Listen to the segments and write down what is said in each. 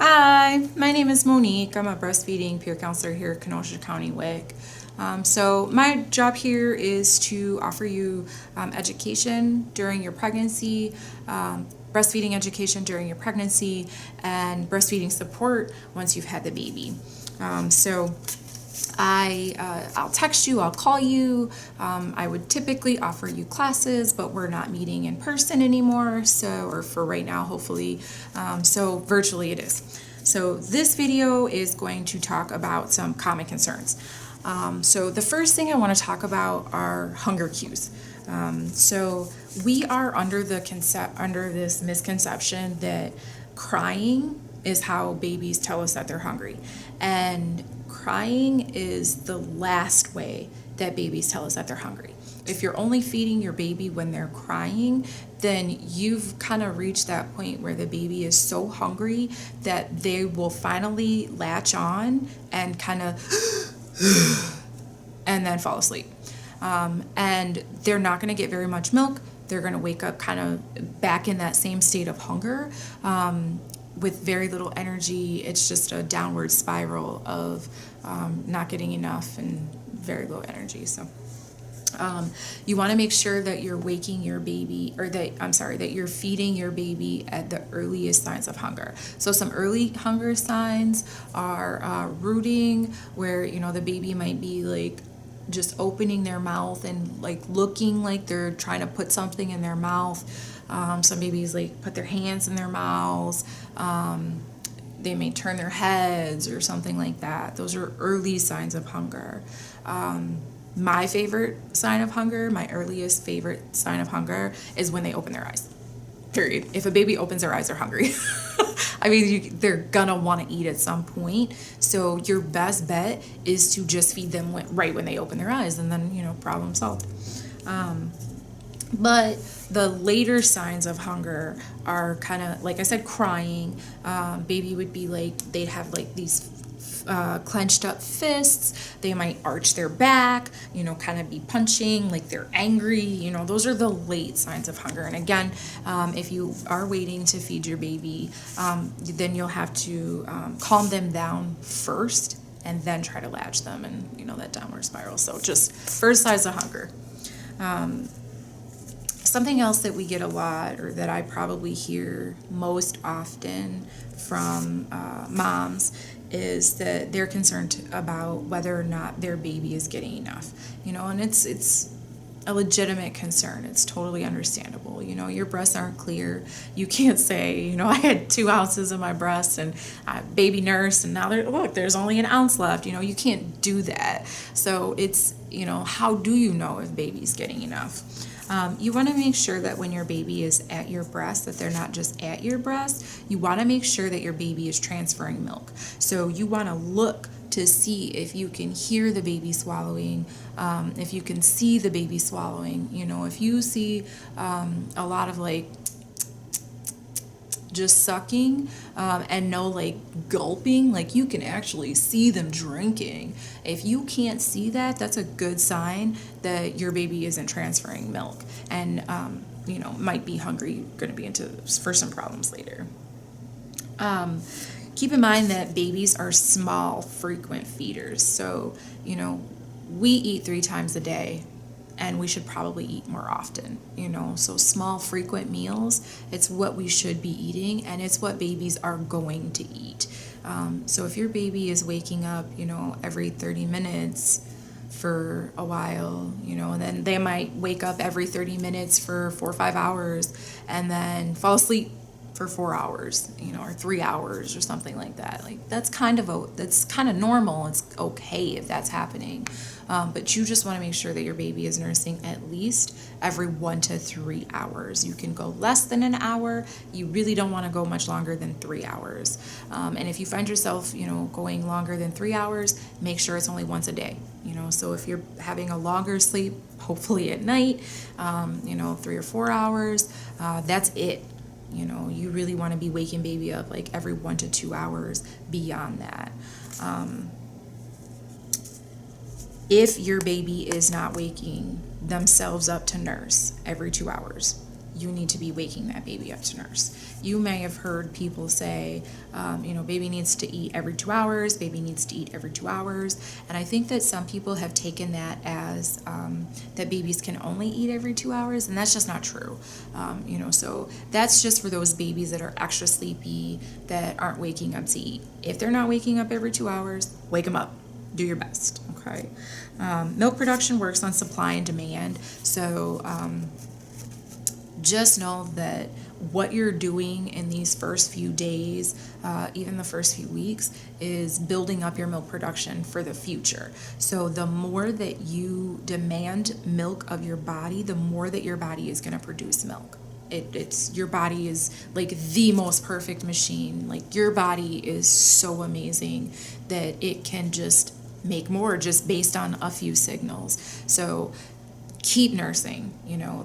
Hi, my name is Monique. I'm a breastfeeding peer counselor here at Kenosha County WIC. So my job here is to offer you education during your pregnancy, breastfeeding education during your pregnancy, and breastfeeding support once you've had the baby. So I'll text you, I'll call you. I would typically offer you classes, but we're not meeting in person anymore. So, or for right now, hopefully, so virtually it is. So this video is going to talk about some common concerns. So the first thing I want to talk about are hunger cues. So we are under this misconception that crying is how babies tell us that they're hungry. And crying is the last way that babies tell us that they're hungry. If you're only feeding your baby when they're crying, then you've kind of reached that point where the baby is so hungry that they will finally latch on and kind of and then fall asleep. And they're not going to get very much milk. They're going to wake up kind of back in that same state of hunger. With very little energy. It's just a downward spiral of not getting enough and very low energy. So you want to make sure that you're waking your baby, or that you're feeding your baby at the earliest signs of hunger. So some early hunger signs are rooting, where the baby might be like just opening their mouth and like looking like they're trying to put something in their mouth. Some babies like put their hands in their mouths. They may turn their heads or something like that. Those are early signs of hunger. My favorite sign of hunger, my earliest favorite sign of hunger, is when they open their eyes. Period. If a baby opens their eyes, they're hungry. I mean, they're gonna want to eat at some point. So your best bet is to just feed them right when they open their eyes, and then problem solved. But the later signs of hunger are kind of, like I said, crying. Baby would be like, they'd have like these clenched up fists. They might arch their back, kind of be punching, like they're angry. Those are the late signs of hunger. And again, if you are waiting to feed your baby, then you'll have to calm them down first and then try to latch them, and that downward spiral. So just first signs of hunger. Something else that we get a lot, or that I probably hear most often from moms, is that they're concerned about whether or not their baby is getting enough. And it's a legitimate concern. It's totally understandable. Your breasts aren't clear. You can't say, I had 2 ounces in my breast and I baby nursed and now there's only an ounce left. You can't do that. So it's, how do you know if baby's getting enough? You want to make sure that when your baby is at your breast, that they're not just at your breast. You want to make sure that your baby is transferring milk. So you want to look to see if you can hear the baby swallowing, if you can see the baby swallowing. If you see a lot of like just sucking and no like gulping, like you can actually see them drinking. If you can't see that, that's a good sign that your baby isn't transferring milk and might be hungry, going to be for some problems later. Keep in mind that babies are small, frequent feeders. So, we eat 3 times a day, and we should probably eat more often, So small, frequent meals, it's what we should be eating, and it's what babies are going to eat. So if your baby is waking up, every 30 minutes for a while, and then they might wake up every 30 minutes for 4 or 5 hours and then fall asleep for 4 hours, or 3 hours or something like that. Like that's kind of normal. It's okay if that's happening. But you just want to make sure that your baby is nursing at least every 1 to 3 hours. You can go less than an hour. You really don't want to go much longer than 3 hours. And if you find yourself, going longer than 3 hours, make sure it's only once a day. So if you're having a longer sleep, hopefully at night, 3 or 4 hours, that's it. You really want to be waking baby up like every 1 to 2 hours beyond that. If your baby is not waking themselves up to nurse every 2 hours, you need to be waking that baby up to nurse. You may have heard people say, baby needs to eat every 2 hours, baby needs to eat every 2 hours. And I think that some people have taken that as that babies can only eat every 2 hours, and that's just not true. So that's just for those babies that are extra sleepy, that aren't waking up to eat. If they're not waking up every 2 hours, wake them up. Do your best, okay? Milk production works on supply and demand, so just know that what you're doing in these first few days, even the first few weeks, is building up your milk production for the future. So the more that you demand milk of your body, the more that your body is going to produce milk. It's your body is like the most perfect machine. Like, your body is so amazing that it can just make more just based on a few signals. So keep nursing.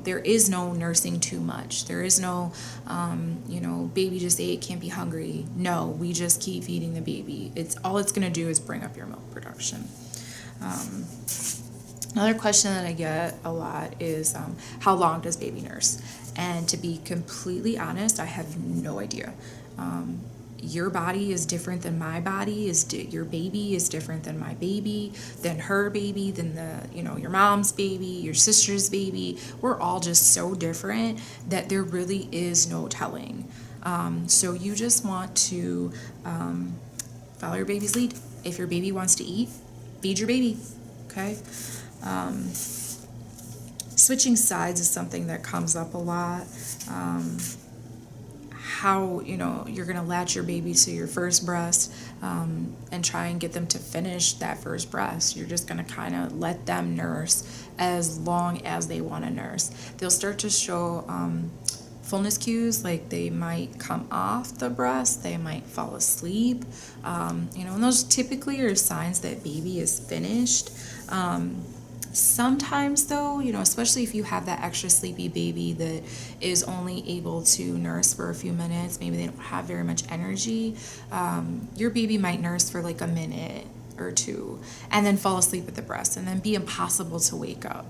There is no nursing too much. There is no baby just ate, can't be hungry. No, we just keep feeding the baby. All it's going to do is bring up your milk production. Another question that I get a lot is, how long does baby nurse? And to be completely honest, I have no idea. Your body is different than my body. Your baby is different than my baby, than her baby, than your mom's baby, your sister's baby. We're all just so different that there really is no telling. So you just want to follow your baby's lead. If your baby wants to eat, feed your baby. Okay. Switching sides is something that comes up a lot. How you're going to latch your baby to your first breast and try and get them to finish that first breast. You're just going to kind of let them nurse as long as they want to nurse. They'll start to show fullness cues, like they might come off the breast, they might fall asleep, and those typically are signs that baby is finished. Sometimes though, especially if you have that extra sleepy baby that is only able to nurse for a few minutes, maybe they don't have very much energy, your baby might nurse for like a minute or two and then fall asleep at the breast and then be impossible to wake up.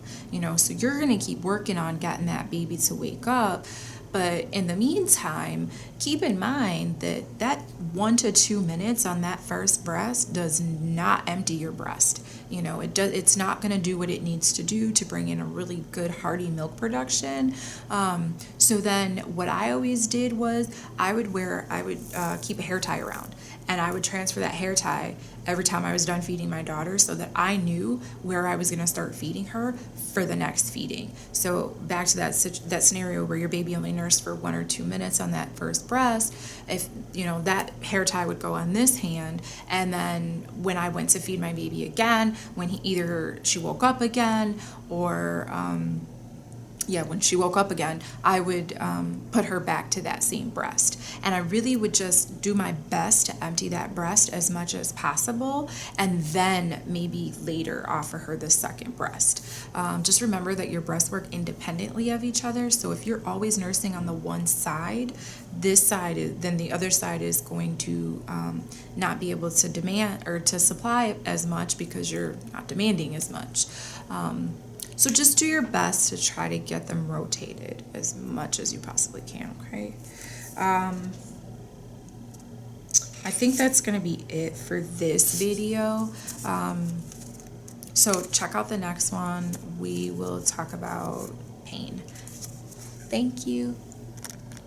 So you're going to keep working on getting that baby to wake up. But in the meantime, keep in mind that 1 to 2 minutes on that first breast does not empty your breast. It's not going to do what it needs to do to bring in a really good hearty milk production. So then what I always did was I would keep a hair tie around, and I would transfer that hair tie every time I was done feeding my daughter, so that I knew where I was going to start feeding her for the next feeding. So back to that scenario where your baby only nursed for 1 or 2 minutes on that first breast, if that hair tie would go on this hand, and then when I went to feed my baby again, when either she woke up again or when she woke up again, I would put her back to that same breast. And I really would just do my best to empty that breast as much as possible, and then maybe later offer her the second breast. Just remember that your breasts work independently of each other. So if you're always nursing on the one side, then the other side is going to not be able to demand or to supply as much because you're not demanding as much. So just do your best to try to get them rotated as much as you possibly can, okay? I think that's going to be it for this video. So check out the next one. We will talk about pain. Thank you.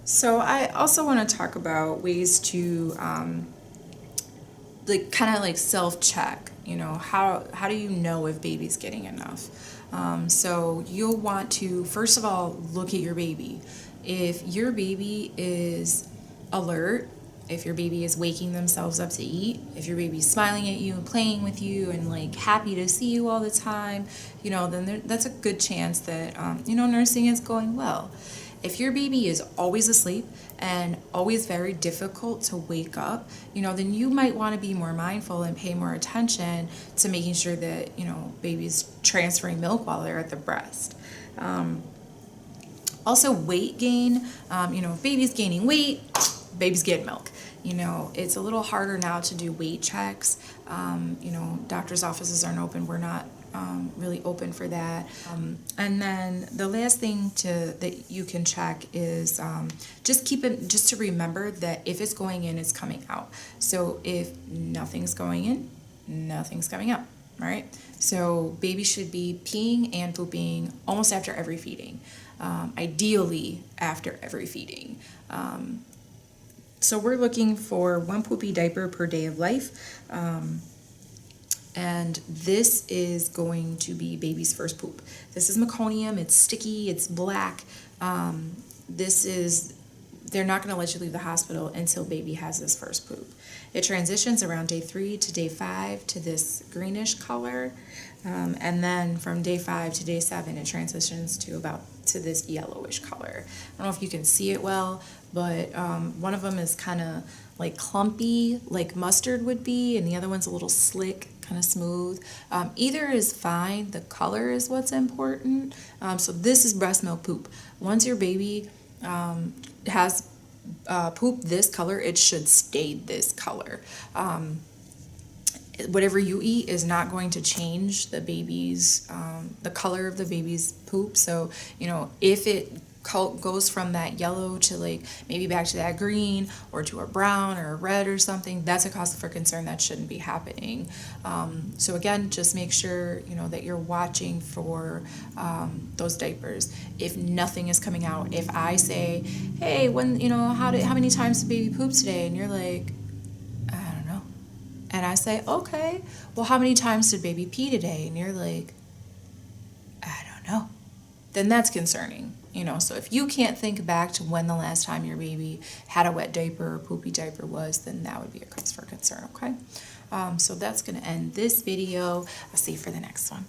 So I also want to talk about ways to kind of self-check. How do you know if baby's getting enough? So you'll want to, first of all, look at your baby. If your baby is alert, if your baby is waking themselves up to eat, if your baby's smiling at you and playing with you and happy to see you all the time, then that's a good chance that, nursing is going well. If your baby is always asleep and always very difficult to wake up, then you might want to be more mindful and pay more attention to making sure that, baby's transferring milk while they're at the breast. Also, weight gain. If baby's gaining weight, baby's getting milk. It's a little harder now to do weight checks. Doctors' offices aren't open. We're not really open for that. And then the last thing that you can check is just to remember that if it's going in, it's coming out. So if nothing's going in, nothing's coming out. All right. So baby should be peeing and pooping almost after every feeding, ideally after every feeding. So we're looking for 1 poopy diaper per day of life. And this is going to be baby's first poop. This is meconium. It's sticky. It's black. They're not going to let you leave the hospital until baby has his first poop. It transitions around day 3 to day 5 to this greenish color. And then from day 5 to day 7, it transitions to this yellowish color. I don't know if you can see it well, but one of them is kind of like clumpy, like mustard would be, and the other one's a little slick, kind of smooth. Either is fine. The color is what's important. So this is breast milk poop. Once your baby has poop this color, it should stay this color. Whatever you eat is not going to change the color of the baby's poop. So, if it goes from that yellow to like maybe back to that green or to a brown or a red or something, that's a cause for concern. That shouldn't be happening. So again, just make sure that you're watching for those diapers. If nothing is coming out, if I say, hey, how many times did baby poop today, and you're like, I don't know, and I say, okay, well, how many times did baby pee today, and you're like, I don't know, then that's concerning. So if you can't think back to when the last time your baby had a wet diaper or poopy diaper was, then that would be a cause for concern, okay? So that's going to end this video. I'll see you for the next one.